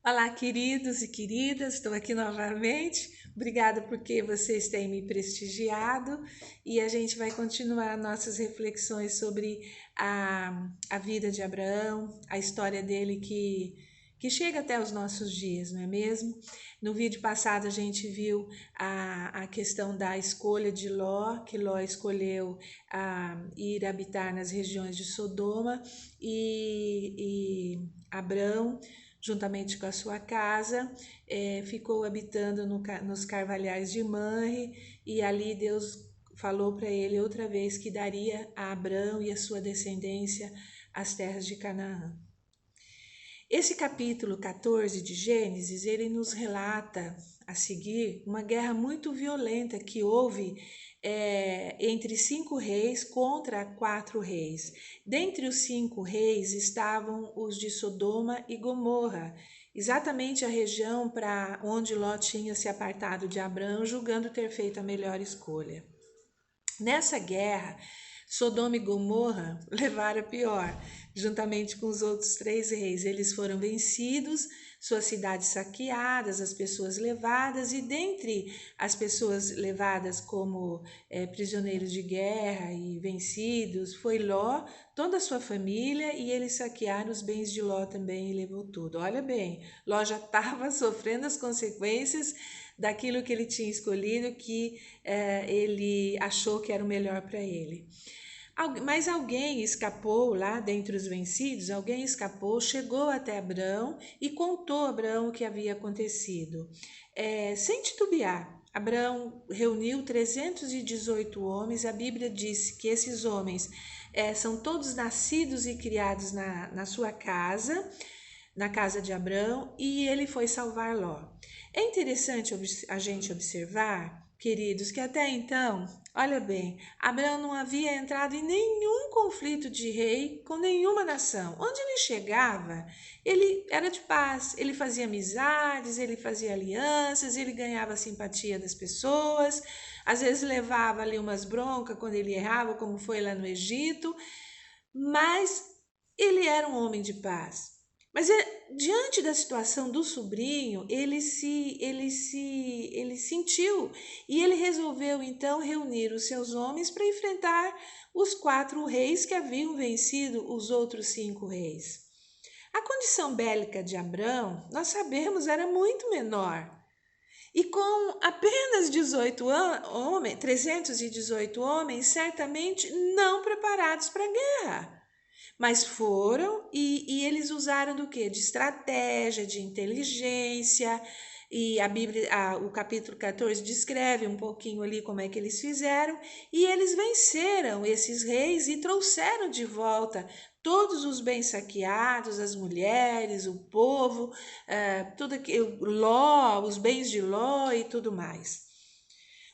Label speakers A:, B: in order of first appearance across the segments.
A: Olá, queridos e queridas, estou aqui novamente. Obrigada porque vocês têm me prestigiado e a gente vai continuar nossas reflexões sobre a vida de Abraão, a história dele que chega até os nossos dias, não é mesmo? No vídeo passado a gente viu a questão da escolha de Ló, que Ló escolheu ir habitar nas regiões de Sodoma e Abrão juntamente com a sua casa, ficou habitando nos carvalhais de Manre, e ali Deus falou para ele outra vez que daria a Abrão e a sua descendência as terras de Canaã. Esse capítulo 14 de Gênesis, ele nos relata a seguir uma guerra muito violenta que houve entre 5 reis contra 4 reis. Dentre os 5 reis estavam os de Sodoma e Gomorra, exatamente a região para onde Ló tinha se apartado de Abrão, julgando ter feito a melhor escolha. Nessa guerra, Sodoma e Gomorra levaram a pior, juntamente com os outros 3 reis. Eles foram vencidos, suas cidades saqueadas, as pessoas levadas, e dentre as pessoas levadas como prisioneiros de guerra e vencidos, foi Ló, toda a sua família, e eles saquearam os bens de Ló também e levou tudo. Olha bem, Ló já estava sofrendo as consequências daquilo que ele tinha escolhido, que ele achou que era o melhor para ele. Mas alguém escapou lá dentre os vencidos, alguém escapou, chegou até Abrão e contou a Abrão o que havia acontecido. Sem titubear, Abrão reuniu 318 homens. A Bíblia diz que esses homens são todos nascidos e criados na sua casa, na casa de Abrão, e ele foi salvar Ló. É interessante a gente observar, queridos, que até então, olha bem, Abraão não havia entrado em nenhum conflito de rei com nenhuma nação. Onde ele chegava, ele era de paz, ele fazia amizades, ele fazia alianças, ele ganhava a simpatia das pessoas, às vezes levava ali umas broncas quando ele errava, como foi lá no Egito, mas ele era um homem de paz. Mas diante da situação do sobrinho, ele sentiu, e ele resolveu então reunir os seus homens para enfrentar os 4 reis que haviam vencido os outros 5 reis. A condição bélica de Abrão, nós sabemos, era muito menor. E com apenas 318 homens, certamente não preparados para a guerra. Mas foram e eles usaram do quê? De estratégia, de inteligência, e a Bíblia, o capítulo 14 descreve um pouquinho ali como é que eles fizeram, e eles venceram esses reis e trouxeram de volta todos os bens saqueados, as mulheres, o povo, tudo Ló, os bens de Ló e tudo mais.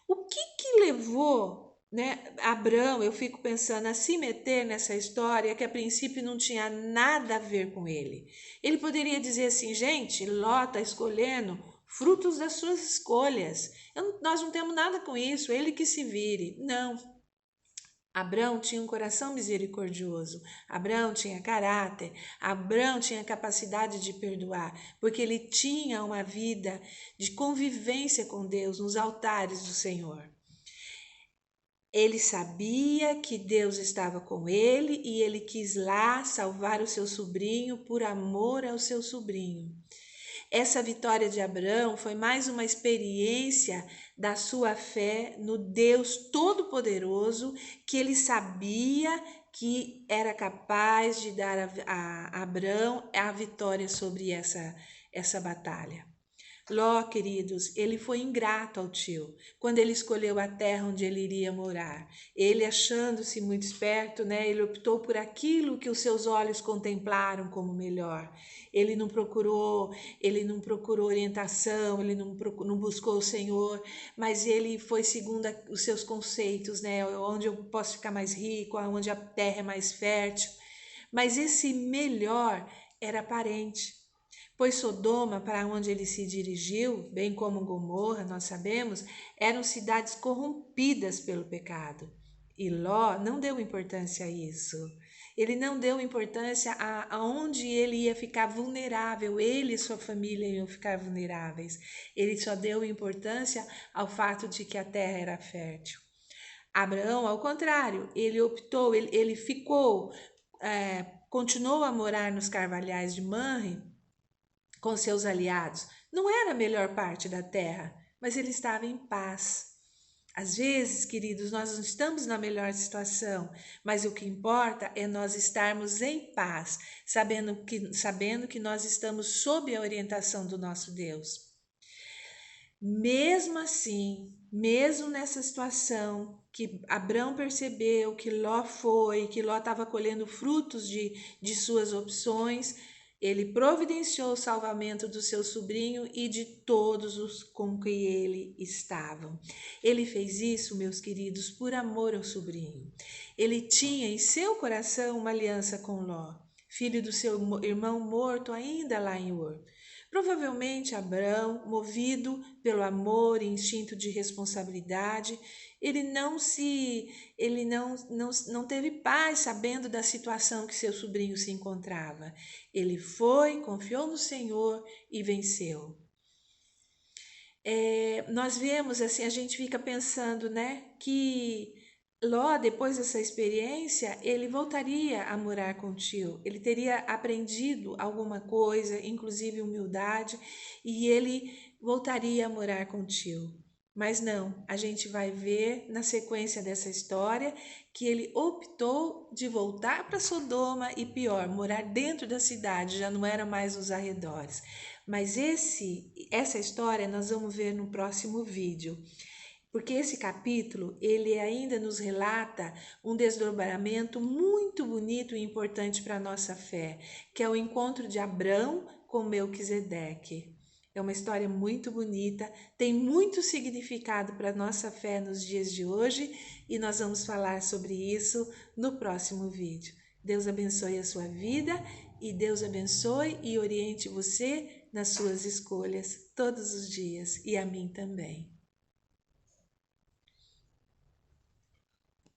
A: O que levou, né, Abrão, eu fico pensando, a se meter nessa história que a princípio não tinha nada a ver com ele? Ele poderia dizer assim, gente, Ló está escolhendo frutos das suas escolhas. Nós não temos nada com isso, ele que se vire. Não. Abrão tinha um coração misericordioso, Abrão tinha caráter, Abrão tinha capacidade de perdoar, porque ele tinha uma vida de convivência com Deus nos altares do Senhor. Ele sabia que Deus estava com ele e ele quis lá salvar o seu sobrinho por amor ao seu sobrinho. Essa vitória de Abraão foi mais uma experiência da sua fé no Deus Todo-Poderoso, que ele sabia que era capaz de dar a Abraão a vitória sobre essa batalha. Ló, queridos, ele foi ingrato ao tio, quando ele escolheu a terra onde ele iria morar. Ele, achando-se muito esperto, né, ele optou por aquilo que os seus olhos contemplaram como melhor. Ele não procurou orientação, ele não buscou o Senhor, mas ele foi segundo os seus conceitos, né, onde eu posso ficar mais rico, onde a terra é mais fértil. Mas esse melhor era aparente. Pois Sodoma, para onde ele se dirigiu, bem como Gomorra, nós sabemos, eram cidades corrompidas pelo pecado. E Ló não deu importância a isso. Ele não deu importância aonde ele ia ficar vulnerável, ele e sua família iam ficar vulneráveis. Ele só deu importância ao fato de que a terra era fértil. Abraão, ao contrário, ele optou, ele ficou, continuou a morar nos carvalhais de Manre com seus aliados. Não era a melhor parte da terra, mas ele estava em paz. Às vezes, queridos, nós não estamos na melhor situação, mas o que importa é nós estarmos em paz, sabendo que nós estamos sob a orientação do nosso Deus. Mesmo assim, mesmo nessa situação que Abrão percebeu que Ló estava colhendo frutos de suas opções, ele providenciou o salvamento do seu sobrinho e de todos os com que ele estava. Ele fez isso, meus queridos, por amor ao sobrinho. Ele tinha em seu coração uma aliança com Ló, filho do seu irmão morto ainda lá em Ur. Provavelmente Abrão, movido pelo amor e instinto de responsabilidade, ele não teve paz sabendo da situação que seu sobrinho se encontrava. Ele foi, confiou no Senhor e venceu. Nós vemos assim, a gente fica pensando, né, que Ló, depois dessa experiência, ele voltaria a morar com o tio. Ele teria aprendido alguma coisa, inclusive humildade, e ele voltaria a morar com o tio. Mas não, a gente vai ver na sequência dessa história que ele optou de voltar para Sodoma e pior, morar dentro da cidade, já não era mais os arredores. Mas essa história nós vamos ver no próximo vídeo. Porque esse capítulo, ele ainda nos relata um desdobramento muito bonito e importante para a nossa fé, que é o encontro de Abrão com Melquisedeque. É uma história muito bonita, tem muito significado para a nossa fé nos dias de hoje e nós vamos falar sobre isso no próximo vídeo. Deus abençoe a sua vida e Deus abençoe e oriente você nas suas escolhas todos os dias e a mim também.